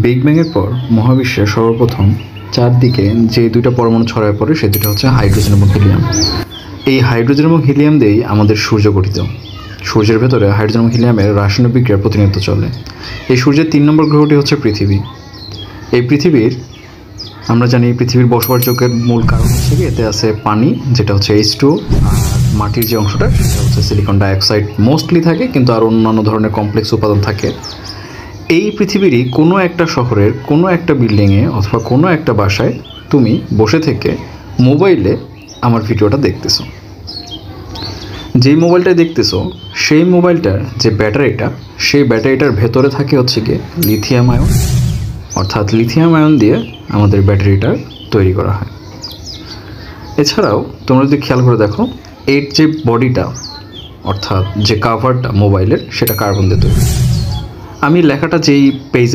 Big ব্যাংয়ের পর মহাবিশ্বে সর্বপ্রথম চারদিকে যে দুইটা পরমাণু ছড়ায় পড়ে সে দুটো হচ্ছে হাইড্রোজেন এবং হিলিয়াম। এই হাইড্রোজেন এবং হিলিয়াম দিয়েই আমাদের সূর্য গঠিত। সূর্যের ভেতরে হাইড্রোজেন এবং হিলিয়ামের রাসায়নিক বিক্রিয়া প্রতিনিয়ত চলে। এই সূর্যের 3 নম্বর গ্রহটি হচ্ছে পৃথিবী। এই পৃথিবীর আমরা জানি পৃথিবীর বসবাসযোগ্যের মূল কারণ হচ্ছে কি এতে আছে পানি, যেটা হচ্ছে H2, আর মাটির যে অংশটা সেটা হচ্ছে সিলিকন ডাইঅক্সাইড মোস্টলি থাকে, কিন্তু আর অন্যান্য ধরনের কমপ্লেক্স উপাদান থাকে। এই পৃথিবীরই কোনো একটা শহরের কোনো একটা বিল্ডিংয়ে অথবা কোনো একটা বাসায় তুমি বসে থেকে মোবাইলে আমার ভিডিওটা দেখতেছো। যেই মোবাইলটা দেখতেছো সেই মোবাইলটার যে ব্যাটারিটা, সেই ব্যাটারিটার ভেতরে থাকে হচ্ছে গিয়ে লিথিয়াম আয়ন, অর্থাৎ লিথিয়াম আয়ন দিয়ে আমাদের ব্যাটারিটা তৈরি করা হয়। এছাড়াও তোমরা যদি খেয়াল করে দেখো, এর যে বডিটা অর্থাৎ যে কাভারটা মোবাইলের, সেটা কার্বন দিয়ে তৈরি। আমি লেখাটা যেই পেজে